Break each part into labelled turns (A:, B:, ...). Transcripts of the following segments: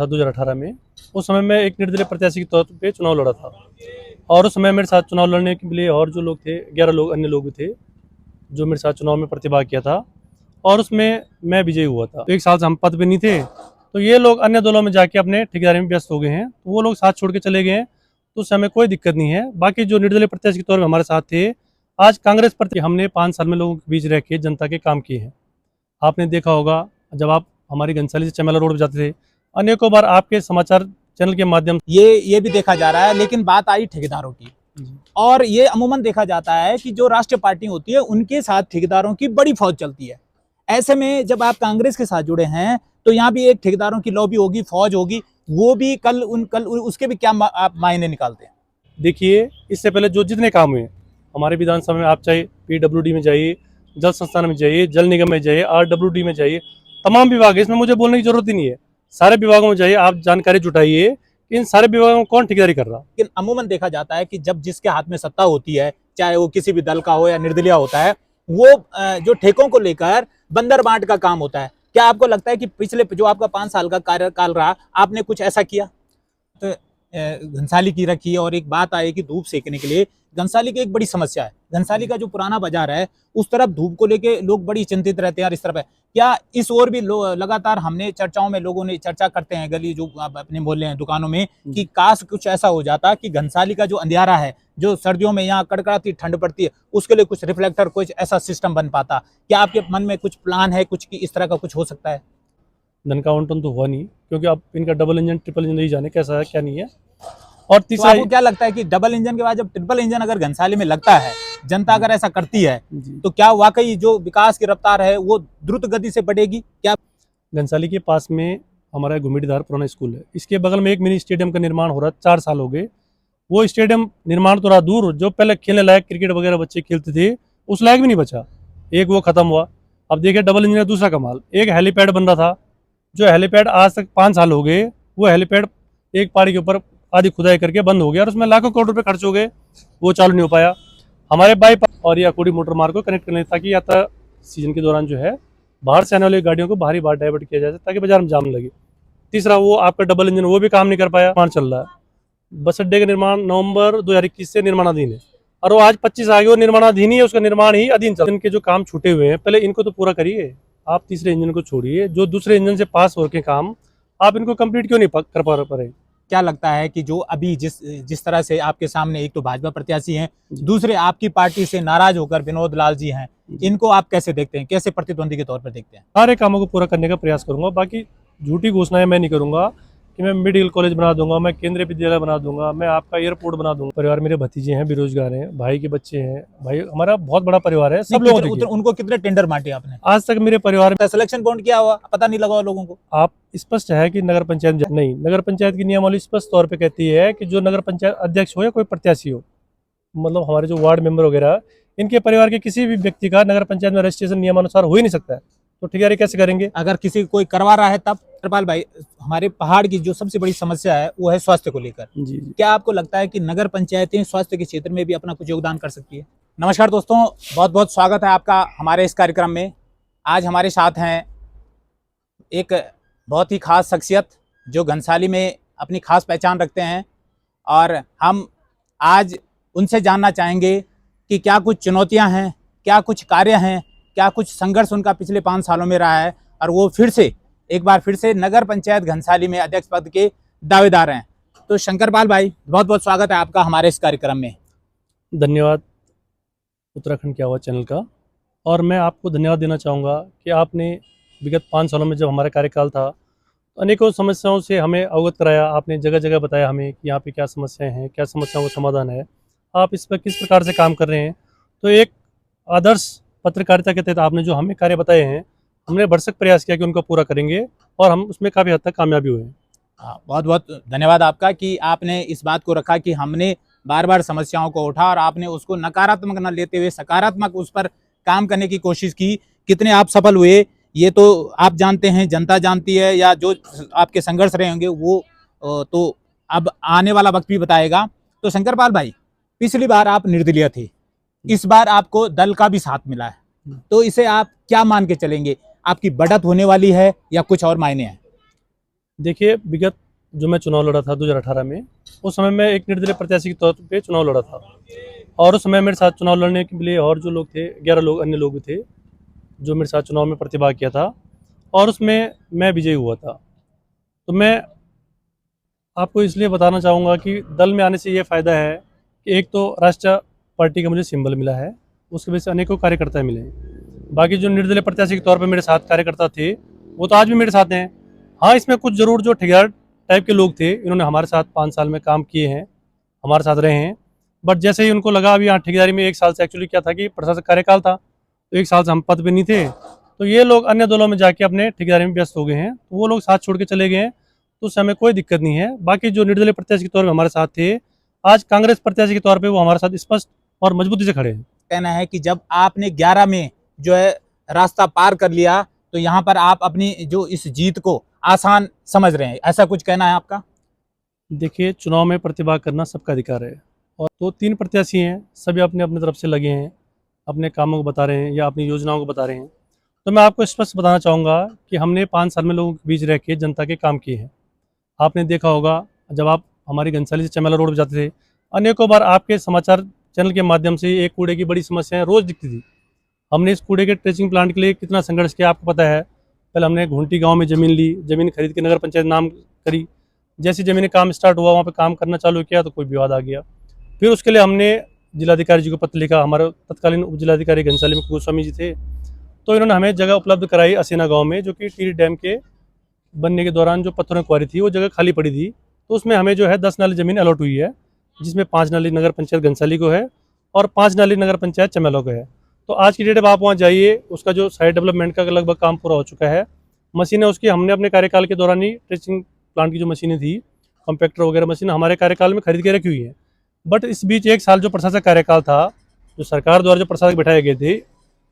A: था 2018 में। उस समय मैं एक निर्दलीय प्रत्याशी के तौर पे चुनाव लड़ा था और उस समय मेरे साथ चुनाव लड़ने के लिए और जो लोग थे 11 लोग अन्य लोग थे जो मेरे साथ चुनाव में प्रतिभाग किया था और उसमें मैं विजयी हुआ था। तो 1 साल से हम पद पे नहीं थे, तो ये लोग अन्य दलों में जाके अपने ठेकेदारी में व्यस्त हो गए हैं, तो वो लोग साथ छोड़ के चले गए हैं, तो उससे हमें कोई दिक्कत नहीं है। बाकी जो निर्दलीय प्रत्याशी के तौर पर हमारे साथ थे, आज कांग्रेस प्रति हमने 5 साल में लोगों के बीच रह के जनता के काम किए हैं। आपने देखा होगा जब आप हमारी घनसाली से चमेला रोड पर जाते थे, अनेकों बार आपके समाचार चैनल के माध्यम
B: ये भी देखा जा रहा है। लेकिन बात आई ठेकेदारों की, और ये अमूमन देखा जाता है कि जो राष्ट्रीय पार्टी होती है उनके साथ ठेकेदारों की बड़ी फौज चलती है। ऐसे में जब आप कांग्रेस के साथ जुड़े हैं तो यहाँ भी एक ठेकेदारों की लॉबी होगी, फौज होगी, वो भी कल उसके भी क्या आप मायने निकालते हैं?
A: देखिए, इससे पहले जो जितने काम हुए हमारे विधानसभा में, आप चाहे PWD में जाइए, जल संस्थान में जाइए, जल निगम में जाइए, RWD में जाइए, तमाम विभाग है, इसमें मुझे बोलने की जरूरत ही नहीं है। सारे विभागों में जाइए, आप जानकारी जुटाइए कि इन सारे विभागों में कौन ठेकेदारी कर रहा।
B: लेकिन अमूमन देखा जाता है कि जब जिसके हाथ में सत्ता होती है, चाहे वो किसी भी दल का हो या निर्दलीय होता है, वो जो ठेकों को लेकर बंदर बांट का काम होता है। क्या आपको लगता है कि पिछले जो आपका 5 साल का कार्यकाल रहा, आपने कुछ ऐसा किया? तो घनसाली की रखी, और एक बात आई कि धूप सेकने के लिए घनसाली की एक बड़ी समस्या है। घनसाली का जो पुराना बाजार है उस तरफ धूप को लेके लोग बड़ी चिंतित रहते हैं, और इस तरफ है। क्या इस ओर भी लगातार हमने चर्चाओं में लोगों ने चर्चा करते हैं, गली जो आप अपने मोहल्ले हैं, दुकानों में, कि काश कुछ ऐसा हो जाता कि घनसाली का जो अंधियारा है, जो सर्दियों में यहाँ कड़कड़ाती ठंड पड़ती है, उसके लिए कुछ रिफ्लेक्टर, कुछ ऐसा सिस्टम बन पाता। क्या आपके मन में कुछ प्लान है, कुछ कि इस तरह का कुछ हो सकता है?
A: धन का आवंटन तो हुआ नहीं, क्योंकि अब इनका डबल इंजन ट्रिपल इंजन नहीं जाने कैसा है क्या नहीं है। और
B: तो
A: तीसरा
B: आपको क्या लगता है कि डबल इंजन के बाद जब ट्रिपल इंजन अगर घनसाली में लगता है, जनता अगर ऐसा करती है, तो क्या वाकई जो विकास की रफ्तार है वो द्रुत गति से बढ़ेगी? क्या
A: घनसाली के पास में हमारा घुमिडीधार पुराना स्कूल है, इसके बगल में एक मिनी स्टेडियम का निर्माण हो रहा है, 4 साल हो गए। वो स्टेडियम निर्माण तो रहा दूर, जो पहले खेलने लायक क्रिकेट वगैरह बच्चे खेलते थे उस लायक भी नहीं बचा। एक वो खत्म हुआ। अब देखिए डबल इंजन दूसरा कमाल, एक हेलीपैड बन रहा था, जो हेलीपैड आज तक 5 साल हो गए, वो हेलीपैड एक पहाड़ी के ऊपर आधी खुदाई करके बंद हो गया और उसमें लाखों करोड़ रुपए खर्च हो गए, वो चालू नहीं हो पाया। हमारे बाईपास और या कोडी मोटर मार्ग को कनेक्ट करने, ताकि यात्रा सीजन के दौरान जो है बाहर से आने वाली गाड़ियों को बाहरी बाहर डाइवर्ट किया जाए, ताकि बाजार में जाम न लगे। तीसरा वो आपका डबल इंजन, वो भी काम नहीं कर पाया, निर्माण चल रहा है। बस अड्डे का निर्माण नवंबर 2021 से निर्माणाधीन है, और वो आज 25 आ गए, वो निर्माणाधीन ही है, उसका निर्माण ही अधीन चल। इनके जो काम छूटे हुए हैं पहले इनको तो पूरा करिए। आप तीसरे इंजन को छोड़िए, जो दूसरे इंजन से पास हो के काम आप इनको कंप्लीट क्यों नहीं कर पा रहे?
B: क्या लगता है कि जो अभी जिस तरह से आपके सामने एक तो भाजपा प्रत्याशी हैं, दूसरे आपकी पार्टी से नाराज होकर विनोद लाल जी हैं, इनको आप कैसे देखते हैं, कैसे प्रतिद्वंदी के तौर पर देखते हैं?
A: सारे कामों को पूरा करने का प्रयास करूंगा। बाकी झूठी घोषणाएं मैं नहीं करूंगा कि मैं मेडिकल कॉलेज बना दूंगा, मैं केंद्रीय विद्यालय बना दूंगा, मैं आपका एयरपोर्ट बना दूंगा। परिवार मेरे भतीजे हैं, बेरोजगार हैं, भाई के बच्चे हैं, भाई हमारा बहुत बड़ा परिवार है। सब लोग
B: उनको कितने टेंडर बांटे आपने
A: आज तक? मेरे परिवार में
B: सिलेक्शन बॉन्ड किया हुआ, पता नहीं लगा लोगों को?
A: आप स्पष्ट है कि नगर पंचायत नहीं, नगर पंचायत की नियमावली स्पष्ट तौर पे कहती है कि जो नगर पंचायत अध्यक्ष हो या कोई प्रत्याशी हो, मतलब हमारे जो वार्ड मेंबर वगैरह, इनके परिवार के किसी भी व्यक्ति का नगर पंचायत में रजिस्ट्रेशन नियमानुसार हो ही नहीं सकता है, तो ठेकेदारी कैसे करेंगे?
B: अगर किसी कोई करवा रहा है तब? कृपाल भाई, हमारे पहाड़ की जो सबसे बड़ी समस्या है वो है स्वास्थ्य को लेकर।
A: जी।
B: क्या आपको लगता है कि नगर पंचायतें स्वास्थ्य के क्षेत्र में भी अपना कुछ योगदान कर सकती है? नमस्कार दोस्तों, बहुत बहुत स्वागत है आपका हमारे इस कार्यक्रम में। आज हमारे साथ हैं एक बहुत ही खास शख्सियत जो घनसाली में अपनी खास पहचान रखते हैं, और हम आज उनसे जानना चाहेंगे कि क्या कुछ चुनौतियां हैं, क्या कुछ कार्य हैं, क्या कुछ संघर्ष उनका पिछले 5 सालों में रहा है, और वो एक बार फिर से नगर पंचायत घनसाली में अध्यक्ष पद के दावेदार हैं। तो शंकरपाल भाई, बहुत बहुत स्वागत है आपका हमारे इस कार्यक्रम में।
A: धन्यवाद उत्तराखंड क्या हुआ चैनल का, और मैं आपको धन्यवाद देना चाहूँगा कि आपने विगत 5 सालों में जब हमारा कार्यकाल था, तो अनेकों समस्याओं से हमें अवगत कराया। आपने जगह जगह बताया हमें कि यहाँ पे क्या समस्याएं हैं, क्या समस्याओं का समाधान है, आप इस पर किस प्रकार से काम कर रहे हैं। तो एक आदर्श पत्रकारिता के तहत आपने जो हमें कार्य बताए हैं, हमने भरसक प्रयास किया कि उनको पूरा करेंगे, और हम उसमें काफ़ी हद तक कामयाबी हुए हैं।
B: बहुत बहुत धन्यवाद आपका कि आपने इस बात को रखा कि हमने बार बार समस्याओं को उठा और आपने उसको नकारात्मक न लेते हुए सकारात्मक उस पर काम करने की कोशिश की। कितने आप सफल हुए ये तो आप जानते हैं, जनता जानती है, या जो आपके संघर्ष रहे होंगे वो तो अब आने वाला वक्त भी बताएगा। तो शंकरपाल भाई, पिछली बार आप निर्दलीय थे, इस बार आपको दल का भी साथ मिला है, तो इसे आप क्या मान के चलेंगे? आपकी बढ़त होने वाली है या कुछ और मायने हैं?
A: देखिए, विगत जो मैं चुनाव लड़ा था 2018 में, उस समय मैं एक निर्दलीय प्रत्याशी के तौर पे चुनाव लड़ा था। और उस समय मेरे साथ चुनाव लड़ने के लिए और जो लोग थे, 11 लोग अन्य लोग भी थे, जो मेरे साथ चुनाव में प्रतिभाग किया था, और उसमें मैं विजयी हुआ था। तो मैं आपको इसलिए बताना चाहूँगा कि दल में आने से ये फ़ायदा है कि एक तो राष्ट्रीय पार्टी का मुझे सिंबल मिला है, उसकी वजह से अनेकों कार्यकर्ता मिले हैं। बाकी जो निर्दलीय प्रत्याशी के तौर पे मेरे साथ कार्यकर्ता थे, वो तो आज भी मेरे साथ हैं। हाँ, इसमें कुछ ज़रूर जो ठेकेदार टाइप के लोग थे, इन्होंने हमारे साथ 5 साल में काम किए हैं, हमारे साथ रहे हैं। बट जैसे ही उनको लगा अभी यहाँ ठेकेदारी में 1 साल से एक्चुअली क्या था कि प्रशासक कार्यकाल था, तो 1 साल से हम पद पे नहीं थे, तो ये लोग अन्य दलों में जाके अपने ठेकेदारी में व्यस्त हो गए हैं, तो वो लोग साथ छोड़ के चले गए हैं। तो उससे हमें कोई दिक्कत नहीं है। बाकी जो निर्दलीय प्रत्याशी के तौर पे हमारे साथ थे, आज कांग्रेस प्रत्याशी के तौर पे वो हमारे साथ स्पष्ट और मजबूती से खड़े हैं।
B: कहना है कि जब आपने 11 में जो है रास्ता पार कर लिया, तो यहाँ पर आप अपनी जो इस जीत को आसान समझ रहे हैं, ऐसा कुछ कहना है आपका?
A: देखिए, चुनाव में प्रतिभाग करना सबका अधिकार है, और तो 3 प्रत्याशी हैं, सभी अपने अपने तरफ से लगे हैं, अपने कामों को बता रहे हैं या अपनी योजनाओं को बता रहे हैं। तो मैं आपको स्पष्ट बताना चाहूँगा कि हमने 5 साल में लोगों के बीच रह के जनता के काम किए हैं। आपने देखा होगा, जब आप हमारी घनसाली से चमेला रोड पर जाते थे, अनेकों बार आपके समाचार चैनल के माध्यम से एक कूड़े की बड़ी समस्या रोज़ दिखती थी। हमने इस कूड़े के ट्रेसिंग प्लांट के लिए कितना संघर्ष किया आपको पता है। पहले हमने घुंटी गांव में ज़मीन ली, ज़मीन खरीद के नगर पंचायत नाम करी। जैसी ज़मीन काम स्टार्ट हुआ, वहाँ पे काम करना चालू किया तो कोई विवाद आ गया। फिर उसके लिए हमने जिलाधिकारी जी को पत्र लिखा। हमारे तत्कालीन उप जिलाधिकारी घनसाली में गोस्वामी जी थे, तो इन्होंने हमें जगह उपलब्ध कराई असीना गाँव में, जो कि टिहरी डैम के बनने के दौरान जो पत्थरों की क्वारी थी, वो जगह खाली पड़ी थी। तो उसमें हमें जो है 10 नाली ज़मीन अलॉट हुई है, जिसमें 5 नाली नगर पंचायत घनसाली को है और 5 नाली नगर पंचायत चमेला को है। तो आज की डेट में आप वहाँ जाइए, उसका जो साइड डेवलपमेंट का लगभग काम पूरा हो चुका है। मशीनें उसकी हमने अपने कार्यकाल के दौरान ही ट्रेसिंग प्लांट की जो मशीनें थी, कॉम्पैक्टर वगैरह मशीन हमारे कार्यकाल में खरीद के रखी हुई है। बट इस बीच 1 साल जो प्रशासक कार्यकाल था, जो सरकार द्वारा जो प्रशासक बिठाए गए थे,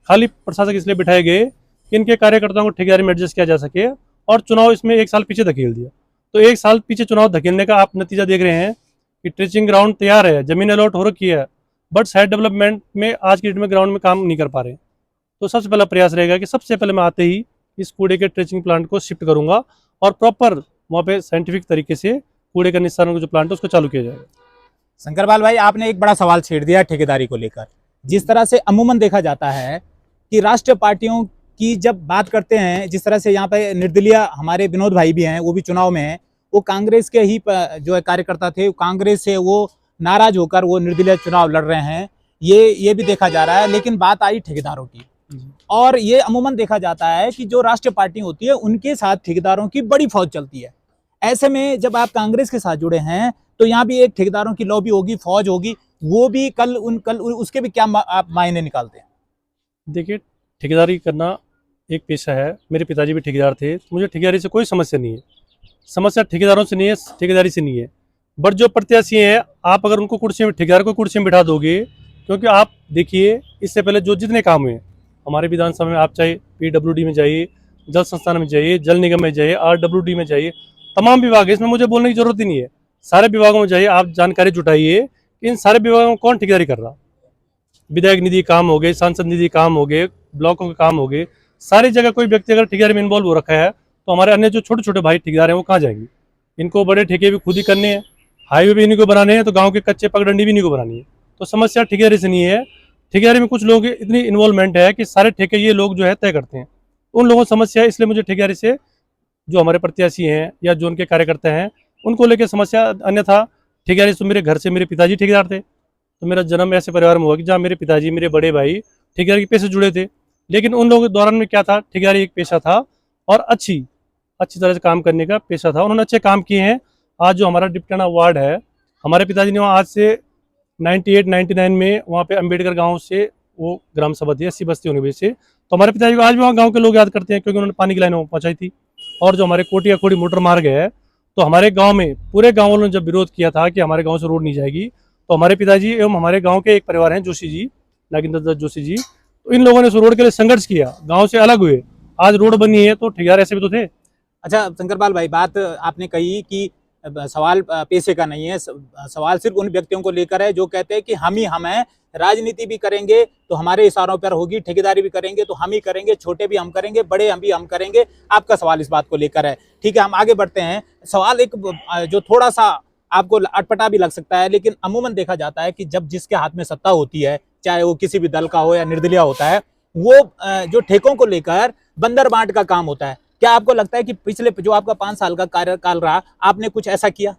A: खाली प्रशासक इसलिए बिठाए गए कि इनके कार्यकर्ताओं को ठेकेदारी में एडजस्ट किया जा सके, और चुनाव इसमें 1 साल पीछे धकेल दिया। तो 1 साल पीछे चुनाव धकेलने का आप नतीजा देख रहे हैं कि ट्रेसिंग ग्राउंड तैयार है, जमीन अलॉट हो रखी है, बट साइड डेवलपमेंट में आज की डेट में ग्राउंड में काम नहीं कर पा रहे। तो सबसे पहला प्रयास रहेगा कि सबसे पहले मैं आते ही इस कूड़े के ट्रेसिंग प्लांट को शिफ्ट करूंगा, और प्रॉपर वहाँ पे साइंटिफिक तरीके से कूड़े का निस्तारण का जो प्लांट है उसको चालू किया जाएगा।
B: शंकरपाल भाई, आपने एक बड़ा सवाल छेड़ दिया ठेकेदारी को लेकर। जिस तरह से अमूमन देखा जाता है कि राष्ट्रीय पार्टियों की जब बात करते हैं, जिस तरह से यहाँ पे निर्दलीय हमारे विनोद भाई भी हैं, वो भी चुनाव में हैं, वो कांग्रेस के ही जो है कार्यकर्ता थे, कांग्रेस से वो नाराज होकर वो निर्दलीय चुनाव लड़ रहे हैं, ये भी देखा जा रहा है। लेकिन बात आई ठेकेदारों की, और ये अमूमन देखा जाता है कि जो राष्ट्रीय पार्टी होती है उनके साथ ठेकेदारों की बड़ी फौज चलती है। ऐसे में जब आप कांग्रेस के साथ जुड़े हैं, तो यहाँ भी एक ठेकेदारों की लॉबी होगी, फौज होगी, वो भी कल उसके भी क्या आप मायने निकालते हैं?
A: देखिए, ठेकेदारी करना एक पेशा है। मेरे पिताजी भी ठेकेदार थे, तो मुझे ठेकेदारी से कोई समस्या नहीं है। समस्या ठेकेदारों से नहीं है, ठेकेदारी से नहीं है। बट जो प्रत्याशी हैं, आप अगर उनको कुर्सी में, ठेकेदार को कुर्सी में बिठा दोगे, क्योंकि आप देखिए, इससे पहले जो जितने काम हुए हमारे विधानसभा में, आप चाहे PWD में जाइए, जल संस्थान में जाइए, जल निगम में जाइए, RWD में जाइए, तमाम विभाग है, इसमें मुझे बोलने की जरूरत ही नहीं है। सारे विभागों में जाइए, आप जानकारी जुटाइए कि इन सारे विभागों में कौन ठेकेदारी कर रहा। विधायक निधि काम हो गए, सांसद निधि काम हो गए, ब्लॉकों के काम हो गए, सारी जगह कोई व्यक्ति अगर ठेकेदारी में इन्वॉल्व हो रखा है, तो हमारे अन्य जो छोटे छोटे भाई ठेकेदार हैं वो कहाँ जाएंगे? इनको बड़े ठेके भी खुद ही करने हैं, हाईवे भी इन्हीं को बनाने हैं, तो गांव के कच्चे पगडंडी भी इन्हीं को बनानी है। तो समस्या ठेकेदारी से नहीं है। ठेकेदारी में कुछ लोग इतनी इन्वॉल्वमेंट है कि सारे ठेके ये लोग जो है तय करते हैं, उन लोगों की समस्या है। इसलिए मुझे ठेकेदारी से, जो हमारे प्रत्याशी हैं या जो उनके कार्यकर्ता हैं, उनको लेकर समस्या। अन्यथा ठेकेदारी से मेरे घर से मेरे पिताजी ठेकेदार थे, तो मेरा जन्म ऐसे परिवार में हुआ कि जहाँ मेरे पिताजी, मेरे बड़े भाई ठेकेदारी के पेशे से जुड़े थे। लेकिन उन लोगों के दौरान में क्या था, ठेकेदारी एक पेशा था और अच्छी तरह से काम करने का पेशा था। उन्होंने अच्छे काम किए हैं। आज जो हमारा डिप्टाना वार्ड है, हमारे पिताजी ने वहाँ आज से 98-99 में वहाँ पे अम्बेडकर गाँव से वो ग्राम सभा थी, 80 बस्ती होने की वजह से, तो हमारे पिताजी को आज भी वहाँ गाँव के लोग याद करते हैं, क्योंकि उन्होंने पानी की लाइन वहाँ पहुँचाई थी। और जो हमारे कोटिया खोड़ी मोटर मार्ग है, तो हमारे गाँव में पूरे गाँव वालों ने जब विरोध किया था कि हमारे गाँव से रोड नहीं जाएगी, तो हमारे पिताजी एवं हमारे गाँव के एक परिवार हैं जोशी जी, नागेंद्र दत्त जोशी जी, तो इन लोगों ने उस रोड के लिए संघर्ष किया, गाँव से अलग हुए, आज रोड बनी है। तो ठेकेदार ऐसे भी तो थे।
B: अच्छा शंकरपाल भाई, बात आपने कही कि सवाल पैसे का नहीं है, सवाल सिर्फ उन व्यक्तियों को लेकर है जो कहते हैं कि हम ही हम हैं, राजनीति भी करेंगे तो हमारे इशारों पर होगी, ठेकेदारी भी करेंगे तो हम ही करेंगे, छोटे भी हम करेंगे, बड़े हम करेंगे। आपका सवाल इस बात को लेकर है। ठीक है, हम आगे बढ़ते हैं। सवाल एक जो थोड़ा सा आपको अटपटा भी लग सकता है, लेकिन अमूमन देखा जाता है कि जब जिसके हाथ में सत्ता होती है, चाहे वो किसी भी दल का हो या निर्दलीय होता है, वो जो ठेकों को लेकर बंदर बांट का काम होता है। क्या आपको लगता है कि पिछले जो आपका 5 साल का कार्यकाल रहा, आपने कुछ ऐसा किया?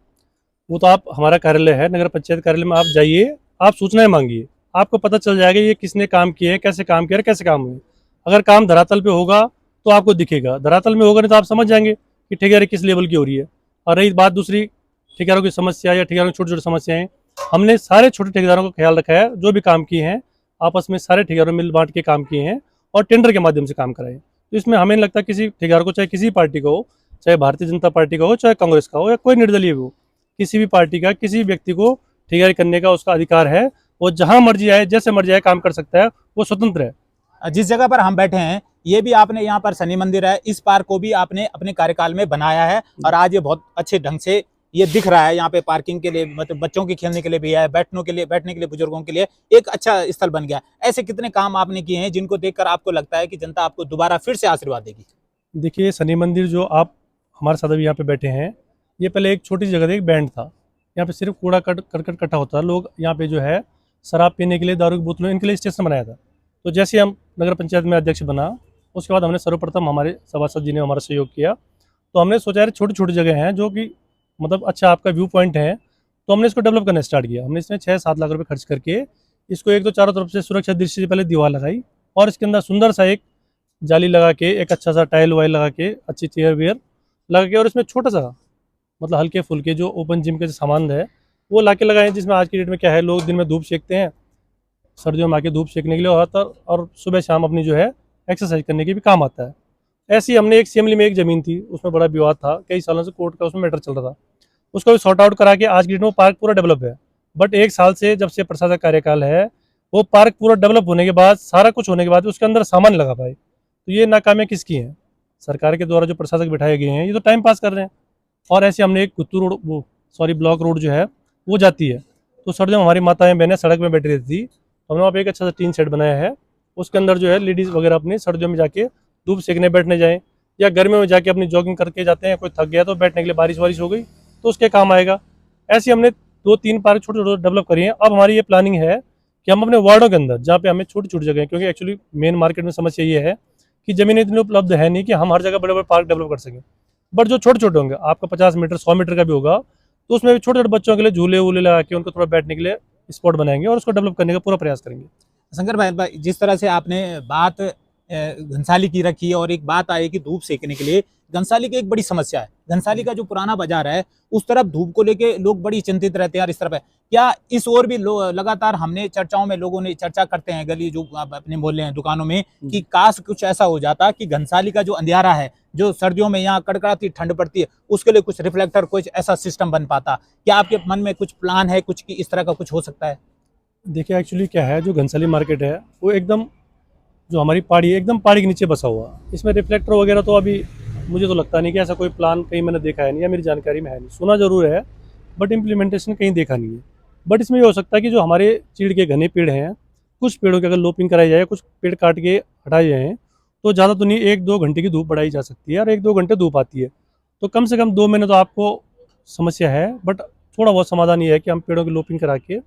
A: वो तो आप, हमारा कार्यालय है नगर पंचायत कार्यालय में, आप जाइए, आप सूचनाएं मांगिए, आपको पता चल जाएगा ये किसने काम किए, कैसे काम किया, कैसे काम हुए। अगर काम धरातल पे होगा तो आपको दिखेगा, धरातल में होगा नहीं तो आप समझ जाएंगे कि ठेकेदारी किस लेवल की हो रही है। और रही बात दूसरी ठेकेदारों की समस्या या ठेकेदारों की छोटी छोटी समस्याएं, हमने सारे छोटे ठेकेदारों का ख्याल रखा है, जो भी काम किए हैं आपस में सारे ठेकेदारों मिल बांट के काम किए हैं और टेंडर के माध्यम से काम कराए। तो इसमें हमें नहीं लगता किसी ठेकेदार को, चाहे किसी पार्टी का हो, चाहे भारतीय जनता पार्टी का हो, चाहे कांग्रेस का हो या कोई निर्दलीय भी हो, किसी भी पार्टी का किसी व्यक्ति को ठेकेदारी करने का उसका अधिकार है। वो जहां मर्जी आए, जैसे मर्जी आए काम कर सकता है, वो स्वतंत्र है।
B: जिस जगह पर हम बैठे हैं, ये भी आपने, यहाँ पर शनि मंदिर है, इस पार्क को भी आपने अपने कार्यकाल में बनाया है और आज ये बहुत अच्छे ढंग से ये दिख रहा है। यहाँ पे पार्किंग के लिए, मतलब बच्चों के खेलने के लिए भी है, बैठने के लिए बुजुर्गों के लिए एक अच्छा स्थल बन गया। ऐसे कितने काम आपने किए हैं जिनको देखकर आपको लगता है कि जनता आपको दोबारा फिर से आशीर्वाद देगी?
A: देखिए, शनि मंदिर जो आप हमारे साथ अभी यहाँ पे बैठे हैं, ये पहले एक छोटी जगह थी, एक बैंड था। यहाँ पे सिर्फ कूड़ा करकट इकट्ठा होता था। लोग यहाँ पे जो है शराब पीने के लिए, दारू की बोतलों, इनके लिए स्टेशन बनाया था। तो जैसे हम नगर पंचायत में अध्यक्ष बना, उसके बाद हमने सर्वप्रथम, हमारे सभासद जी ने हमारा सहयोग किया, तो हमने सोचा यार छोटी छोटी जगह हैं जो कि मतलब अच्छा आपका व्यू पॉइंट है, तो हमने इसको डेवलप करना स्टार्ट किया। हमने इसमें 6-7 लाख रुपए खर्च करके इसको एक तो चारों तरफ से सुरक्षा दृष्टि से पहले दीवार लगाई और इसके अंदर सुंदर सा एक जाली लगा के, एक अच्छा सा टाइल वाइल लगा के, अच्छी चेयर वेयर लगा के, और इसमें छोटा सा मतलब हल्के फुल्के जो ओपन जिम के सामान है वो ला के लगाए, जिसमें आज की डेट में क्या है, लोग दिन में धूप सेकते हैं, सर्दियों में आके धूप सेकने के लिए आता, और सुबह शाम अपनी जो है एक्सरसाइज करने के भी काम आता है। ऐसी हमने एक सिमली में एक ज़मीन थी, उसमें बड़ा विवाद था, कई सालों से कोर्ट का उसमें मैटर चल रहा था, उसको भी सॉर्ट आउट करा के आज की डेट में वो पार्क पूरा डेवलप है। बट 1 साल से जब से प्रशासक कार्यकाल है, वो पार्क पूरा डेवलप होने के बाद, सारा कुछ होने के बाद उसके अंदर सामान लगा पाए, तो ये नाकामियाँ किसकी हैं? सरकार के द्वारा जो प्रशासक बिठाए गए हैं, ये तो टाइम पास कर रहे हैं। और ऐसे हमने एक गुत्तू रोड, वो सॉरी ब्लॉक रोड जो है वो जाती है, तो सर्दियों में हमारी माताएं बहनें सड़क में बैठी रहती थी, तो हमने वहाँ पे एक अच्छा सा टीन शेड बनाया है, उसके अंदर जो है लेडीज़ वगैरह अपनी सर्दियों में जाके धूप सेकने बैठने जाएँ, या गर्मियों में जाके अपनी जॉगिंग करके जाते हैं, कोई थक गया तो बैठने के लिए बारिश वारिश हो गई तो उसके काम आएगा। ऐसे हमने 2-3 पार्क छोटे छोटे डेवलप करी हैं। अब हमारी ये प्लानिंग है कि हम अपने वार्डों के अंदर, जहाँ पे हमें छोटी छोटी जगह, क्योंकि एक्चुअली मेन मार्केट में समस्या ये है कि ज़मीन इतनी उपलब्ध है नहीं कि हम हर जगह बड़े बड़े पार्क डेवलप कर सकें। बट जो छोटे छोटे होंगे, आपका 50 मीटर 100 मीटर का भी होगा, तो उसमें भी छोटे छोटे बच्चों के लिए झूले वूले लगा के उनको थोड़ा बैठने के लिए स्पॉट बनाएंगे और उसको डेवलप करने का पूरा प्रयास करेंगे।
B: शंकर भाई, जिस तरह से आपने बात घनसाली की रखी है और एक बात आई कि धूप सेकने के लिए, घनसाली की एक बड़ी समस्या है। घनसाली का जो पुराना बाजार है, उस तरफ धूप को लेके लोग बड़ी चिंतित रहते हैं और इस तरफ है। क्या इस ओर भी लगातार हमने चर्चाओं में, लोगों ने चर्चा करते हैं गली जो अपने मोहल्ले हैं, दुकानों में, कि काश कुछ ऐसा हो जाता कि घनसाली का जो अंधियारा है, जो सर्दियों में यहाँ कड़कड़ाती ठंड पड़ती है, उसके लिए कुछ रिफ्लेक्टर, कुछ ऐसा सिस्टम बन पाता। क्या आपके मन में कुछ प्लान है, कुछ कि इस तरह का कुछ हो सकता है?
A: देखिए, एक्चुअली क्या है, जो घनसाली मार्केट है वो एकदम, जो हमारी पहाड़ी है, एकदम पहाड़ी के नीचे बसा हुआ, इसमें रिफ्लेक्टर वगैरह तो अभी मुझे तो लगता नहीं कि ऐसा कोई प्लान कहीं मैंने देखा है नहीं, या मेरी जानकारी में है नहीं, सुना जरूर है बट इम्प्लीमेंटेशन कहीं देखा नहीं है। बट इसमें ये हो सकता है कि जो हमारे चीड़ के घने पेड़ हैं, कुछ पेड़ों की अगर लोपिंग कराई जाए, कुछ पेड़ काट के हटाए जाएँ, तो ज़्यादा तो नहीं, 1-2 घंटे की धूप बढ़ाई जा सकती है, और 1-2 घंटे धूप आती है, तो कम से कम 2 महीने तो आपको समस्या है। बट थोड़ा बहुत समाधान ये है कि हम पेड़ों की लोपिंग करा के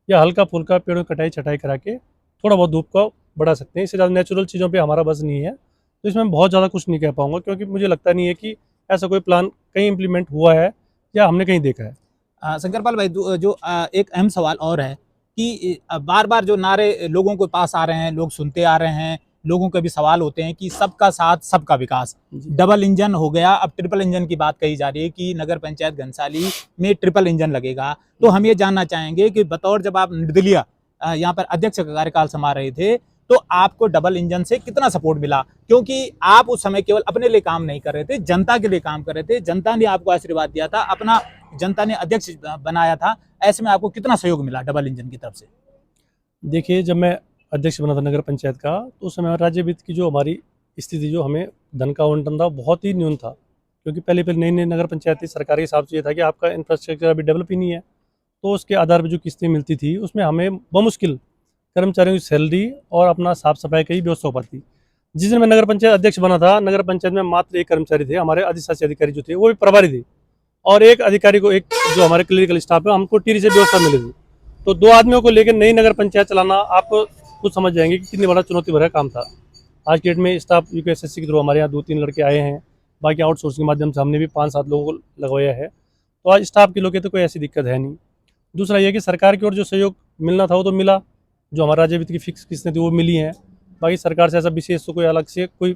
A: या हल्का फुल्का पेड़ों की कटाई छटाई करा के थोड़ा बहुत धूप को बढ़ा सकते हैं। इससे ज़्यादा नेचुरल चीज़ों पे हमारा बस नहीं है, तो इसमें मैं बहुत ज़्यादा कुछ नहीं कह पाऊँगा, क्योंकि मुझे लगता नहीं है कि ऐसा कोई प्लान कहीं इम्प्लीमेंट हुआ है या हमने कहीं देखा है।
B: शंकरपाल भाई, जो एक अहम सवाल और है कि बार बार जो नारे लोगों के पास आ रहे हैं, लोग सुनते आ रहे हैं, लोगों के भी सवाल होते हैं कि सबका साथ सबका विकास, डबल इंजन हो गया, अब ट्रिपल इंजन की बात कही जा रही है कि नगर पंचायत घनसाली में ट्रिपल इंजन लगेगा। तो हम ये जानना चाहेंगे कि बतौर, जब आप निर्दलीय यहाँ पर अध्यक्ष का कार्यकाल संभाल रहे थे, तो आपको डबल इंजन से कितना सपोर्ट मिला? क्योंकि आप उस समय केवल अपने लिए काम नहीं कर रहे थे, जनता के लिए काम कर रहे थे, जनता ने आपको आशीर्वाद दिया था, अपना जनता ने अध्यक्ष बनाया था, ऐसे में आपको कितना सहयोग मिला डबल इंजन की तरफ से?
A: देखिए, जब मैं अध्यक्ष बना था नगर पंचायत का, तो उस समय राज्य वित्त की जो हमारी स्थिति, जो हमें धन का आवंटन था, बहुत ही न्यून था। क्योंकि पहले पहले नई नई नगर पंचायत थी, सरकार के हिसाब से ये था कि आपका इंफ्रास्ट्रक्चर अभी डेवलप ही नहीं है, तो उसके आधार पर जो किस्तें मिलती थी उसमें हमें बमुश्किल कर्मचारियों की सैलरी और अपना साफ सफाई की व्यवस्था हो पाती। जिस दिन मैं नगर पंचायत अध्यक्ष बना था, नगर पंचायत में मात्र एक कर्मचारी थे, हमारे अधिशासी अधिकारी जो थे वो भी प्रभारी थे, और एक अधिकारी को, एक जो हमारे क्लिनिकल स्टाफ है, हमको टीरी से व्यवस्था मिली थी। तो 2 आदमियों को लेकर नई नगर पंचायत चलाना, आपको खुद समझ जाएंगे कि कितनी बड़ा चुनौती भरा काम था। आज की डेट में स्टाफ यूकेएसएससी के थ्रू हमारे यहाँ 2-3 लड़के आए हैं, बाकी आउटसोर्सिंग के माध्यम से हमने भी 5-7 लोगों को लगवाया है। तो आज स्टाफ के लोग तो कोई ऐसी दिक्कत है नहीं। दूसरा ये कि सरकार की ओर जो सहयोग मिलना था वो तो मिला, जो हमारा राज्य वित्त की फिक्स किस्तें थी वो मिली हैं। बाकी सरकार से ऐसा विशेष तो कोई अलग से कोई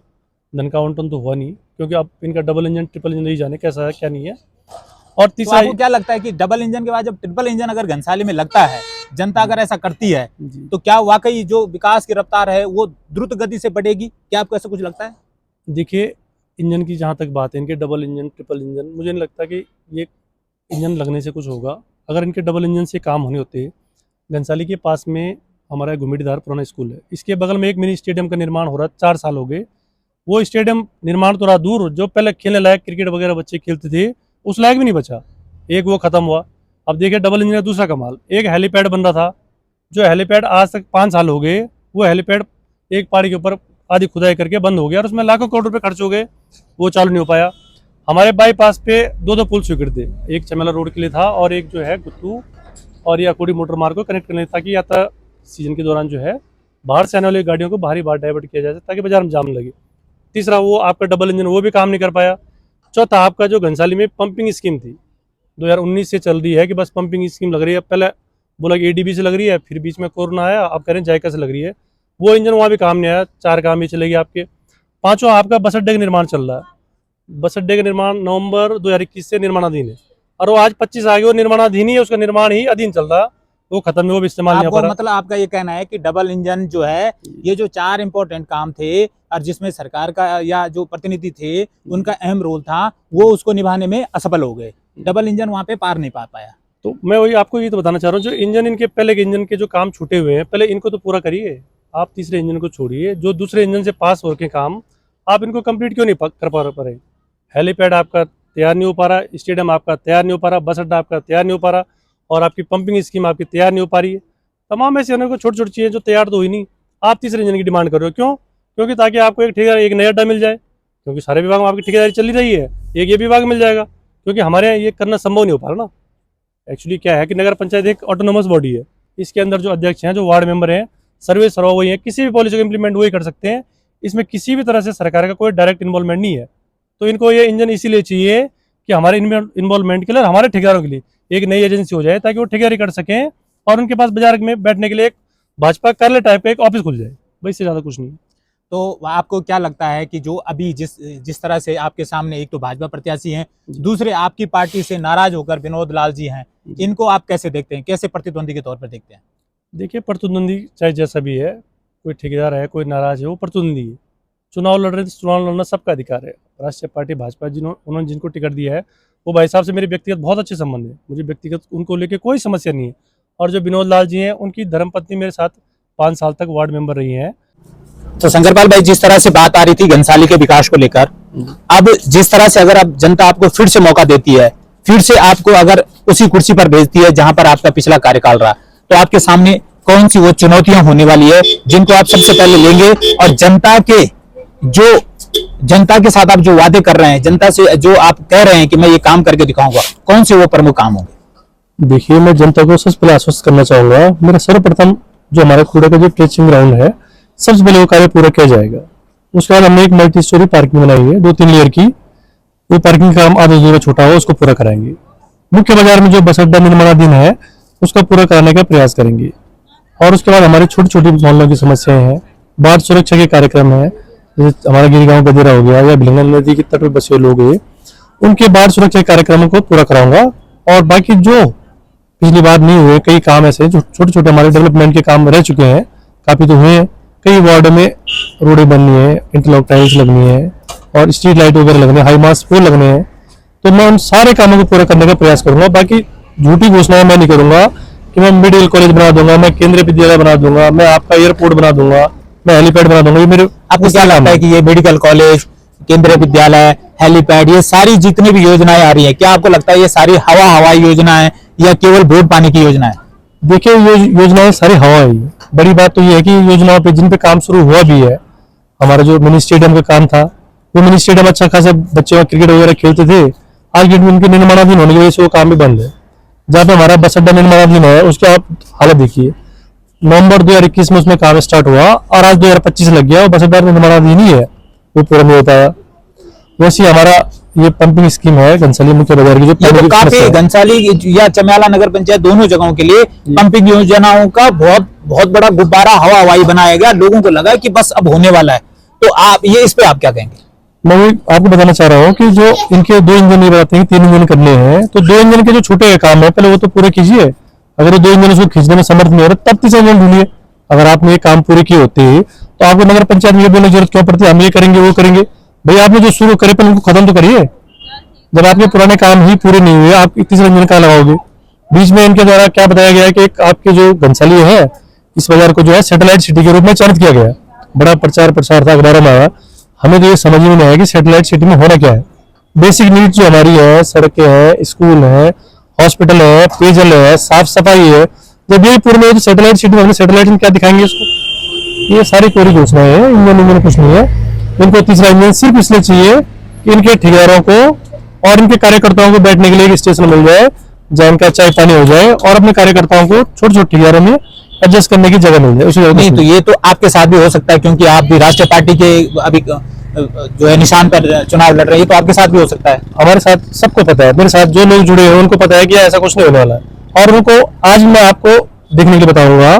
A: धन का आवंटन तो हुआ नहीं, क्योंकि अब इनका डबल इंजन ट्रिपल इंजन नहीं जाने कैसा है क्या नहीं है। और
B: तो
A: तीसरा
B: आपको क्या लगता है कि डबल इंजन के बाद जब ट्रिपल इंजन अगर घनसाली में लगता है, जनता अगर ऐसा करती है, तो क्या वाकई जो विकास की रफ्तार है वो द्रुत गति से बढ़ेगी? क्या आपको ऐसा कुछ लगता है?
A: देखिए, इंजन की जहाँ तक बात है, इनके डबल इंजन ट्रिपल इंजन, मुझे नहीं लगता कि ये इंजन लगने से कुछ होगा। अगर इनके डबल इंजन से काम होने होते, घनसाली के पास में हमारा घुमिडीधार पुराना स्कूल है, इसके बगल में एक मिनी स्टेडियम का निर्माण हो रहा है, 4 साल हो गए। वो स्टेडियम निर्माण तो रहा दूर, जो पहले खेलने लायक क्रिकेट वगैरह बच्चे खेलते थे उस लायक भी नहीं बचा, एक वो खत्म हुआ। अब देखिए डबल इंजन का दूसरा कमाल, एक हेलीपैड बन रहा था, जो हेलीपैड आज तक 5 साल हो गए, वो हेलीपैड एक पहाड़ी के ऊपर आधी खुदाई करके बंद हो गया और उसमें लाखों करोड़ रुपए खर्च हो गए, वो चालू नहीं हो पाया। हमारे बाईपास पे 2 पुल स्वीकृत थे, एक चमेला रोड के लिए था और एक जो है गुत्तू और या कोडी मोटर मार्ग को कनेक्ट करने ताकि यात्रा सीजन के दौरान जो है बाहर से आने वाली गाड़ियों को बाहरी बाहर डाइवर्ट किया जाए ताकि बाजार में जाम लगे। तीसरा वो आपका डबल इंजन, वो भी काम नहीं कर पाया। चौथा आपका जो घनसाली में पंपिंग स्कीम थी 2019 से चल रही है कि बस पंपिंग स्कीम लग रही है, पहले बोला कि एडीबी से लग रही है, फिर बीच में कोरोना आया, अब कह रहे हैं जायका से लग रही है। वो इंजन वहाँ भी काम नहीं आया, 4 काम ही चलेगी आपके। पांचवा आपका बस अड्डे का निर्माण चल रहा है, बस अड्डे का निर्माण नवंबर 2021 से निर्माणाधीन है और वो आज 25 आ गए, वो निर्माणाधीन ही है, उसका निर्माण ही अधीन चल रहा है, वो खत्म है, वो भी इस्तेमाल नहीं हो पा रहा।
B: मतलब आपका ये कहना है कि डबल इंजन जो है, ये जो 4 इंपॉर्टेंट काम थे और जिसमें सरकार का या जो प्रतिनिधि थे उनका अहम रोल था, वो उसको निभाने में असफल हो गए, डबल इंजन वहां पे पार नहीं पा पाया।
A: तो मैं वही आपको ये तो बताना चाह रहा हूँ, जो इंजन इनके पहले के इंजन के जो काम छूटे हुए हैं, पहले इनको तो पूरा करिए। आप तीसरे इंजन को छोड़िए, जो दूसरे इंजन से पास हो के काम आप इनको कंप्लीट क्यों नहीं कर पा रहे? हेलीपैड आपका तैयार नहीं हो पा रहा, स्टेडियम आपका तैयार नहीं हो पा रहा, बस अड्डा आपका तैयार नहीं हो पा रहा और आपकी पंपिंग स्कीम आपकी तैयार नहीं हो पा रही है। तमाम ऐसे अनेकों छोटी छोटी चीज़ें जो तैयार तो हुई नहीं, आप तीसरे इंजन की डिमांड कर रहे हो। क्यों? क्योंकि ताकि आपको एक ठेकेदार, एक नया अड्डा मिल जाए, क्योंकि सारे विभाग में आपकी ठेकेदारी चली रही है, एक ये विभाग मिल जाएगा, क्योंकि हमारे यहाँ ये करना संभव नहीं हो पा रहा ना। एक्चुअली क्या है कि नगर पंचायत एक ऑटोनोमस बॉडी है, इसके अंदर जो अध्यक्ष हैं, जो वार्ड मेंबर हैं, सर्वे सर्वा वही है, किसी भी पॉलिसी को इम्प्लीमेंट वही कर सकते हैं, इसमें किसी भी तरह से सरकार का कोई डायरेक्ट इन्वॉल्वमेंट नहीं है। तो इनको ये इंजन इसीलिए चाहिए कि हमारे इन्वॉल्वमेंट के लिए, हमारे ठेकेदारों के लिए एक नई एजेंसी हो जाए ताकि वो ठेकेदारी कर सकें और उनके पास बाजार में बैठने के लिए एक भाजपा कार्यालय टाइप का एक ऑफिस खुल जाए, भाई इससे ज़्यादा कुछ नहीं।
B: तो आपको क्या लगता है कि जो अभी जिस तरह से आपके सामने एक तो भाजपा प्रत्याशी हैं, दूसरे आपकी पार्टी से नाराज होकर विनोद लाल जी हैं, इनको आप कैसे देखते हैं, कैसे प्रतिद्वंदी के तौर पर देखते हैं?
A: देखिए, प्रतिद्वंदी चाहे जैसा भी है, कोई ठेकेदार है, कोई नाराज है, वो प्रतिद्वंदी है। चुनाव लड़ रहे थे, चुनाव लड़ना सबका अधिकार है। राष्ट्रीय पार्टी भाजपा उन्होंने जिनको टिकट दिया है, वो भाई साहब से मेरे व्यक्तिगत बहुत अच्छे संबंध है, मुझे व्यक्तिगत उनको लेके कोई समस्या नहीं है। और जो विनोद लाल जी हैं, उनकी धर्मपत्नी मेरे साथ 5 साल तक वार्ड मेंबर रही हैं।
B: तो शंकरपाल भाई, जिस तरह से बात आ रही थी घनसाली के विकास को लेकर, अब जिस तरह से अगर अब जनता आपको फिर से मौका देती है, फिर से आपको अगर उसी कुर्सी पर भेजती है जहां पर आपका पिछला कार्यकाल रहा, तो आपके सामने कौन सी वो चुनौतियां होने वाली है जिनको आप सबसे पहले लेंगे और जनता के साथ आप जो वादे कर रहे हैं, जनता से जो आप कह रहे हैं कि मैं ये काम करके दिखाऊंगा, कौन से वो प्रमुख काम होंगे?
A: देखिए, मैं जनता को सबसे पहले आश्वस्त करना चाहूंगा, मेरा सर्वप्रथम जो हमारा कूड़े का जो ट्रेचिंग ग्राउंड है, सबसे पहले वो कार्य पूरा किया जाएगा। उसके बाद हमने एक मल्टी स्टोरी पार्किंग बनाई है 2-3 लेयर की, वो पार्किंग का काम आधा अधूरा छोटा हो, उसको पूरा कराएंगे। मुख्य बाजार में जो बस अड्डा निर्माणाधीन है उसका पूरा कराने का प्रयास करेंगे। और उसके बाद हमारी छोटी छोटी मोहल्लों की समस्याएं हैं, बाढ़ सुरक्षा के कार्यक्रम है, जैसे हमारा गिरिगांव गदेरा हो गया या भिलंगन नदी के तट पर बसे लोग हैं, उनके बाढ़ सुरक्षा कार्यक्रमों को पूरा कराऊंगा। और बाकी जो पिछली बार नहीं हुए कई काम ऐसे जो छोटे छोटे हमारे डेवलपमेंट के काम रह चुके हैं, काफी तो हुए हैं, कई वार्ड में रोडें बननी है, इंटरलॉक टाइल्स लगनी है और स्ट्रीट लाइट वगैरह लगने, हाई मास्ट पोल लगने हैं, तो मैं उन सारे कामों को पूरा करने का प्रयास करूंगा। बाकी झूठी घोषणाएं मैं नहीं करूंगा कि मैं मेडिकल कॉलेज बना दूंगा, मैं केंद्रीय विद्यालय बना दूंगा, मैं आपका एयरपोर्ट बना दूंगा, मैं हेलीपैड बना दूंगा। ये मेरे
B: आपको क्या लगता है कि ये मेडिकल कॉलेज, केंद्रीय विद्यालय, हेलीपैड, ये सारी जितनी भी योजनाएं आ रही है, क्या आपको लगता है ये सारी हवाई योजना है या केवल वोट पाने की योजना है?
A: देखिए योजनाएं सारी हवा है। बड़ी बात तो ये है कि योजनाओं पे जिन पे काम शुरू हुआ भी है, हमारा जो मिनी स्टेडियम का काम था, वो मिनी स्टेडियम अच्छा खासा बच्चे क्रिकेट वगैरह खेलते थे, आज के उनके निर्माणाधीन होने की वजह से वो काम भी बंद है। जहाँ पे हमारा बस अड्डा निर्माणाधीन है, उसकी आप हालत देखिए, नवंबर 2021 में उसमें काम स्टार्ट हुआ और आज 2025 लग गया और बस अड्डा निर्माणाधीन ही है, वो पूरा नहीं हो पाया। वैसे हमारा ये पंपिंग स्कीम है घनसाली मुख्य बाजार की, जो
B: ये तो काफी घनसाली या चमियाला नगर पंचायत दोनों जगहों के लिए पंपिंग योजनाओं का बहुत बहुत बड़ा गुब्बारा हवाई बनाया गया, लोगों को लगा कि बस अब होने वाला है। तो आप ये इस पे आप क्या कहेंगे?
A: मैं आपको बताना चाह रहा हूँ कि जो इनके 2 इंजन ये बताते हैं 3 इंजन करने हैं, तो 2 इंजन के जो छोटे काम है पहले वो तो पूरे कीजिए। अगर वो 2 इंजन उसको खींचने में समर्थ नहीं हो रहा तब 3 इंजन ढूंढिए। अगर आपने ये काम पूरे किए होते तो आपको नगर पंचायत में ये बोलने की जरूरत क्यों पड़ती है हम ये करेंगे वो करेंगे? भाई आपने जो शुरू करे पहले उनको खत्म तो करिए। जब आपके पुराने काम ही पूरे नहीं हुए आप 31 इंजन का लगाओगे? बीच में इनके द्वारा क्या बताया गया है कि आपके जो घनसाली है इस बाजार को जो है सैटेलाइट सिटी के रूप में चयनित किया गया। बड़ा प्रचार प्रसार था, अखबारों में आया। हमें तो ये समझ में नहीं आया कि सैटेलाइट सिटी में होना क्या है। बेसिक नीड्स जो हमारी है, सड़कें हैं, स्कूल है, हॉस्पिटल है, पेयजल है, साफ सफाई है, जब यही पूरे में तो सैटेलाइट सिटी में सैटेलाइट में क्या दिखाएंगे इसको? ये सारी कोरी घोषणाएं हैं, इंजन कुछ नहीं है। इनको तीसरा इंजन सिर्फ इसलिए चाहिए कि इनके ठेकेदारों को और इनके कार्यकर्ताओं को बैठने के लिए एक स्टेशन मिल जाए जहाँ इनका चाय पानी हो जाए और अपने कार्यकर्ताओं को छोटे छोटे ठेकेदारों में एडजस्ट करने की जगह मिल जाए।
B: नहीं तो ये तो आपके साथ भी हो सकता है, क्योंकि आप भी राष्ट्रीय पार्टी के अभी जो है निशान पर चुनाव लड़ रहे हैं, तो आपके साथ भी हो सकता है।
A: हमारे साथ सबको पता है, मेरे साथ जो लोग जुड़े हैं उनको पता है कि ऐसा कुछ नहीं होने वाला है। और उनको आज मैं आपको देखने के लिए बताऊंगा,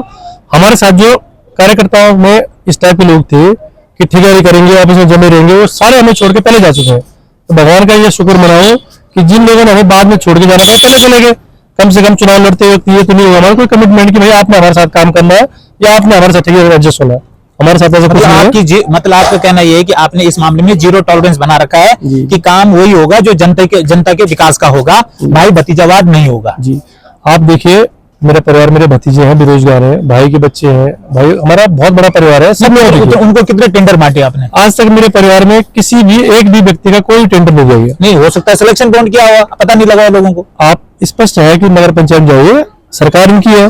A: हमारे साथ जो कार्यकर्ताओं में इस टाइप के लोग थे कि ठेकेदारी करेंगे ऑफिस में जमे रहेंगे, वो सारे हमें छोड़ के पहले जा चुके हैं। तो भगवान का ये शुक्र मनाओ कि जिन लोगों ने हमें बाद में छोड़ के जाना था पहले चले गए। कम से कम चुनाव लड़ते वक्त ये तो नहीं होगा हमारा कोई कमिटमेंट कि भाई आपने हमारे साथ काम करना है या आपने हमारे साथ ठेकेदार एडजस्ट होना है। हमारे साथ ऐसा कुछ नहीं है।
B: मतलब आपका कहना ये है कि आपने इस मामले में जीरो टॉलरेंस बना रखा है कि काम वही होगा जो जनता के विकास का होगा, भाई भतीजावाद नहीं होगा।
A: जी आप देखिए, मेरा परिवार, मेरे भतीजे हैं, बेरोजगार हैं, भाई के बच्चे हैं, भाई हमारा बहुत बड़ा परिवार है। सब लोग
B: तो उनको कितने टेंडर बांटे आपने?
A: आज तक मेरे परिवार में किसी भी एक भी व्यक्ति का कोई टेंडर नहीं दिया गया।
B: नहीं हो सकता है सिलेक्शन कौन किया हुआ, पता नहीं लगा लोगों को।
A: आप स्पष्ट है कि नगर पंचायत जाइए, सरकार इनकी है,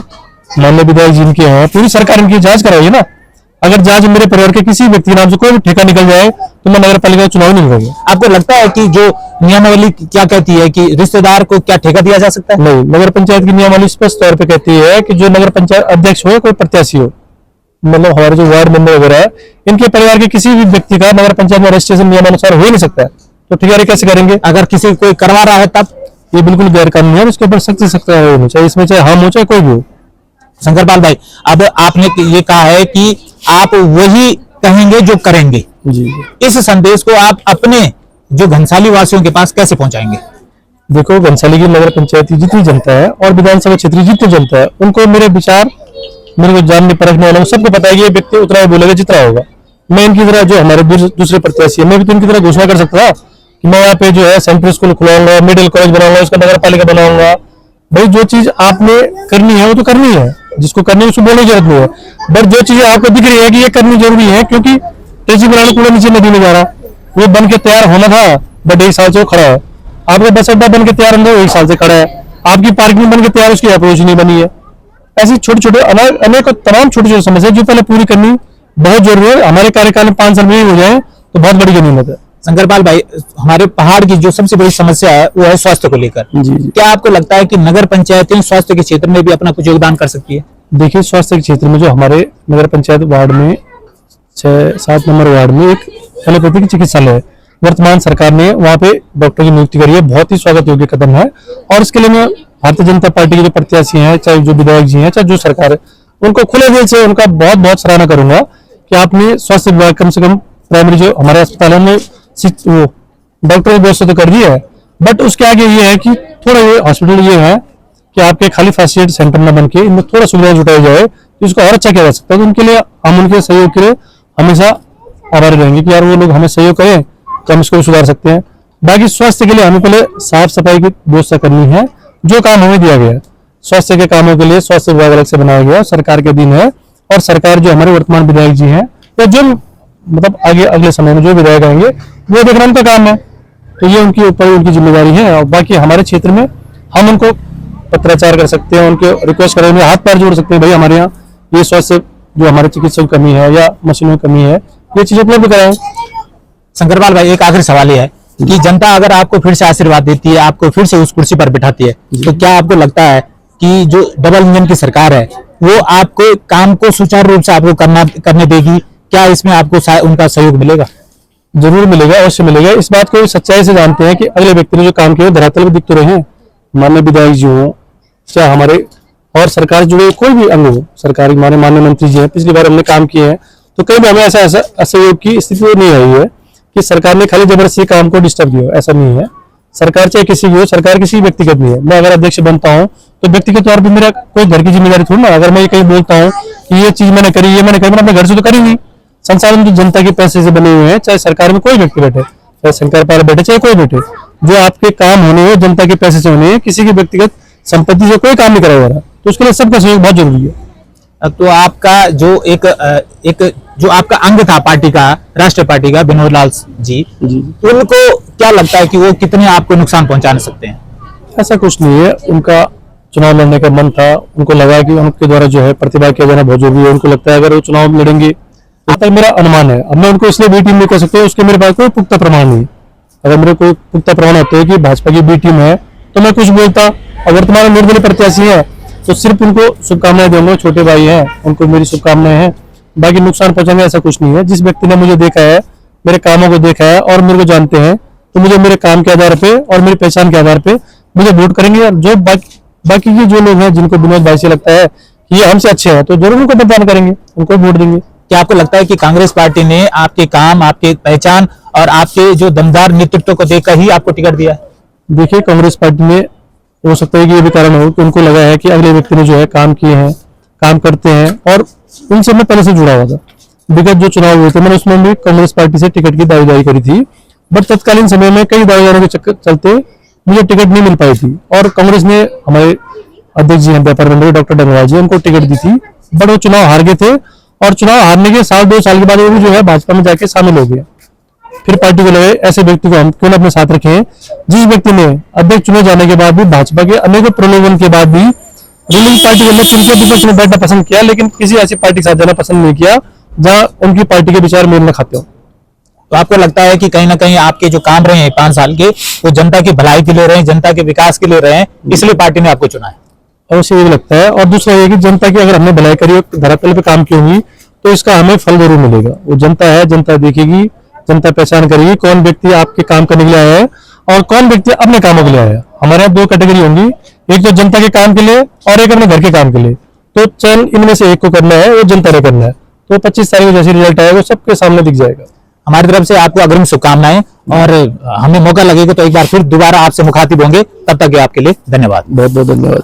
A: माननीय विधायक जी इनके हैं, पूरी सरकार इनकी जांच कराइए ना। अगर जांच मेरे परिवार के किसी व्यक्ति नाम से कोई भी ठेका निकल जाए तो मैं नगर पालिका चुनाव नहीं लड़ूंगा।
B: आपको लगता है कि जो नियमावली क्या कहती है कि रिश्तेदार को क्या ठेका दिया जा सकता है?
A: नहीं, नगर पंचायत की नियमावली स्पष्ट तौर पे कहती है कि जो नगर पंचायत अध्यक्ष हो, कोई प्रत्याशी हो, मतलब हमारे जो वार्ड मेंबर वगैरह है, इनके परिवार के किसी भी व्यक्ति का नगर पंचायत में रजिस्ट्रेशन नियमानुसार हो ही नहीं सकता है, तो ठेकेदारी कैसे करेंगे?
B: अगर किसी कोई करवा रहा है तब
A: ये बिल्कुल गैर कानूनी है, उसके ऊपर सख्त से सख्त कार्रवाई होनी चाहिए, इसमें चाहे हम हो चाहे कोई भी हो।
B: शंकरपाल भाई, अब आपने ये कहा है कि आप वही कहेंगे जो करेंगे
A: जी।
B: इस संदेश को आप अपने जो घनसाली वासियों के पास कैसे पहुंचाएंगे?
A: देखो, घनसाली की नगर पंचायत की जितनी जनता है और विधानसभा क्षेत्र की जितनी जनता है, उनको मेरे विचार, मेरे को जानने परखने वालों को सबको पता है कि ये व्यक्ति उतना ही बोलेगा जितना होगा। मैं इनकी तरह जो हमारे दूसरे प्रत्याशी है, मैं भी तो इनकी तरह घोषणा कर सकता था कि मैं यहाँ पे जो है सेंट्रल स्कूल खुलाऊंगा, मिडिल कॉलेज बनाऊंगा, उसका नगर पालिका बनाऊंगा। भाई जो चीज आपने करनी है वो तो करनी है, जिसको करनी है उसको बोलने की जरूरत नहीं है। बट जो चीजें आपको दिख रही है कि ये करनी जरूरी है, क्योंकि तेजी बनाने कूड़ा नीचे नदी में जा रहा, वो बन के तैयार होना था बट 1 साल से वो खड़ा है। आपका बस अड्डा बन के तैयार होना 1 साल से खड़ा है, आपकी पार्किंग बन के तैयार, उसकी अप्रोच नहीं बनी है। ऐसी छोटे छोटे अनेक तमाम छोटी छोटी समस्या जो पहले पूरी करनी बहुत जरूरी है। हमारे कार्यकाल में 5 साल में ही हो जाए तो बहुत बड़ी गनीमत है।
B: शंकरपाल भाई, हमारे पहाड़ की जो सबसे बड़ी समस्या है वो है स्वास्थ्य को लेकर।
A: जी।
B: क्या आपको लगता है कि नगर पंचायतें स्वास्थ्य के क्षेत्र में भी अपना कुछ योगदान कर सकती है?
A: देखिए, स्वास्थ्य के क्षेत्र में जो हमारे नगर पंचायत वार्ड में 6-7 नंबर वार्ड में एक एलोपैथिक चिकित्सालय है, वर्तमान सरकार ने वहाँ पे डॉक्टर की नियुक्ति करी है, बहुत ही स्वागत योग्य कदम है। और इसके लिए मैं भारतीय जनता पार्टी के जो प्रत्याशी हैं, चाहे जो विधायक जी हैं, चाहे जो सरकार है, उनको खुले दिल से उनका बहुत बहुत सराहना करूंगा कि आपने स्वास्थ्य विभाग कम से कम प्राइमरी जो हमारे अस्पतालों में डॉक्टर की व्यवस्था तो कर दी है, बट उसके आगे ये है कि थोड़ा ये हॉस्पिटल ये है कि आपके खाली फैसिलिटी सेंटर न बन के इनमें थोड़ा सुविधा जुटाई जाए तो इसको और अच्छा किया जा सकता है। तो उनके लिए हम उनके सहयोग के लिए हमेशा आभारी रहेंगे कि यार वो लोग हमें सहयोग करें तो हम इसको सुधार सकते हैं। बाकी स्वास्थ्य के लिए हमें पहले साफ सफाई की व्यवस्था करनी है, जो काम हमें दिया गया है। स्वास्थ्य के कामों के लिए स्वास्थ्य विभाग अलग से बनाया गया, सरकार के अधीन है। और सरकार जो हमारे वर्तमान विधायक जी हैं या जो मतलब आगे अगले समय में जो विधायक आएंगे वो देखना उनका काम है। तो ये उनके ऊपर उनकी जिम्मेदारी है। और बाकी हमारे क्षेत्र में हम उनको पत्राचार कर सकते हैं, उनके रिक्वेस्ट करेंगे, हाथ पैर जोड़ सकते हैं, भाई हमारे यहाँ ये स्वास्थ्य जो हमारे चिकित्सक की कमी है या मशीनों की कमी है, ये चीज उपलब्ध कराएं।
B: शंकरपाल भाई, एक आखिरी सवाल ये है कि जनता अगर आपको फिर से आशीर्वाद देती है, आपको फिर से उस कुर्सी पर बिठाती है, तो क्या आपको लगता है कि जो डबल इंजन की सरकार है वो आपको काम को सुचारू रूप से आपको करने देगी? क्या इसमें आपको उनका सहयोग मिलेगा?
A: जरूर मिलेगा, अवश्य मिलेगा। इस बात को सच्चाई से जानते हैं कि अगले व्यक्ति ने जो काम किया धरातल पर दिख तो रहे हैं। माननीय विधायक जी हो, चाहे हमारे और सरकार जुड़े कोई भी अंग हो, सरकारी हमारे माननीय मंत्री जी हैं, पिछली बार हमने काम किए हैं, तो कहीं भी हमें ऐसा असहयोग की स्थिति नहीं आई है कि सरकार ने खाली जबरदस्ती काम को डिस्टर्ब किया। ऐसा नहीं है। सरकार चाहे किसी की हो, सरकार किसी व्यक्तिगत नहीं है। मैं अगर अध्यक्ष बनता हूँ तो व्यक्तिगत तौर पर मेरा कोई घर की जिम्मेदारी थोड़ी ना। अगर मैं कहीं बोलता हूँ कि ये चीज मैंने करी, ये मैंने करी, मैंने अपने घर से तो करी नहीं। संसाधन तो जनता के पैसे से बने हुए हैं, चाहे सरकार में कोई व्यक्ति बैठे, चाहे शंकरपाल बैठे, चाहे कोई बैठे, जो आपके काम होने हैं जनता के पैसे से होने हैं, किसी की व्यक्तिगत संपत्ति से कोई काम नहीं करा जा रहा। तो उसके लिए सबका सहयोग बहुत जरूरी है।
B: तो आपका जो एक जो आपका अंग था पार्टी का, राष्ट्रीय पार्टी का, विनोद लाल जी, उनको क्या लगता है कि वो कितने आपको नुकसान पहुंचा सकते हैं?
A: ऐसा कुछ नहीं है। उनका चुनाव लड़ने का मन था, उनको लगा कि उनके द्वारा जो है प्रतिभा किया जाना बहुत जरूरी है। उनको लगता है अगर वो चुनाव लड़ेंगे, यहाँ तक मेरा अनुमान है। अब मैं उनको इसलिए बी टीम नहीं कह सकते, उसके मेरे पास कोई पुख्ता प्रमाण नहीं। अगर मेरे कोई पुख्ता प्रमाण होते हैं कि भाजपा की बी टीम है तो मैं कुछ बोलता। अगर तुम्हारे निर्दलीय प्रत्याशी है तो सिर्फ उनको शुभकामनाएं दूंगा, छोटे भाई हैं, उनको मेरी शुभकामनाएं हैं। बाकी नुकसान पहुंचाएंगे ऐसा कुछ नहीं है। जिस व्यक्ति ने मुझे देखा है, मेरे कामों को देखा है और मेरे को जानते हैं, तो मुझे मेरे काम के आधार पे और मेरी पहचान के आधार पे मुझे वोट करेंगे। और जो बाकी के जो लोग हैं जिनको विनोद भाई से लगता है कि ये हमसे अच्छे हैं, तो जरूर उनको मतदान करेंगे, उनको वोट देंगे।
B: क्या आपको लगता है कि कांग्रेस पार्टी ने आपके काम, आपकी पहचान और आपके जो दमदार नेतृत्व को देखकर ही आपको टिकट दिया है?
A: देखिए, कांग्रेस पार्टी ने, हो सकता है कि ये भी कारण हो कि उनको लगा है कि अगले व्यक्ति ने जो है काम किए हैं, काम करते हैं, और उनसे मैं पहले से जुड़ा हुआ था। विगत जो चुनाव हुए थे मैंने उसमें भी कांग्रेस पार्टी से टिकट की दावेदारी करी थी, बट तत्कालीन समय में कई दावेदारों के चक्कर चलते मुझे टिकट नहीं मिल पाई थी। और कांग्रेस ने, हमारे अध्यक्ष जी हैं व्यापार मंडल डॉक्टर डंगवाल जी, उनको टिकट दी थी, बट वो चुनाव हार गए थे। और चुनाव हारने के साल 2 साल के बाद वो भी जो है भाजपा में जाके शामिल हो गया। फिर पार्टी को लगे ऐसे व्यक्ति को हम क्यों ना अपने साथ रखें, जिस व्यक्ति ने अध्यक्ष चुने जाने के बाद भी भाजपा के अनेकों प्रलोभन के बाद भी रूलिंग पार्टी के अंदर चुनकर विपक्ष में बैठना पसंद किया, लेकिन किसी ऐसी पार्टी के साथ जाना पसंद नहीं किया जहां उनकी पार्टी के विचार मेल न खाते हो।
B: तो आपको लगता है कि कहीं ना कहीं आपके जो काम रहे हैं 5 साल के, वो जनता की भलाई के लिए रहे हैं, जनता के विकास के लिए रहे हैं, इसलिए पार्टी ने आपको चुना है?
A: अवश्य ये भी लगता है। और दूसरा ये कि जनता की अगर हमने भलाई करी, धरातल पे काम की होगी, तो इसका हमें फल जरूर मिलेगा। वो जनता है, जनता देखेगी, जनता पहचान करेगी कौन व्यक्ति आपके काम करने के लिए आया है और कौन व्यक्ति अपने कामों के लिए आया है। हमारे यहाँ 2 कैटेगरी होंगी, एक तो जनता के काम के लिए और एक अपने घर के काम के लिए। तो चयन इनमें से एक को करना है, वो जनता ने करना है। तो 25 तारीख को जैसे रिजल्ट आएगा वो सबके सामने दिख जाएगा।
B: हमारी तरफ से आपको अग्रिम शुभकामनाएं, और हमें मौका लगेगा तो एक बार फिर दोबारा आपसे मुखातिब होंगे। तब तक के आपके लिए धन्यवाद।
A: बहुत बहुत धन्यवाद।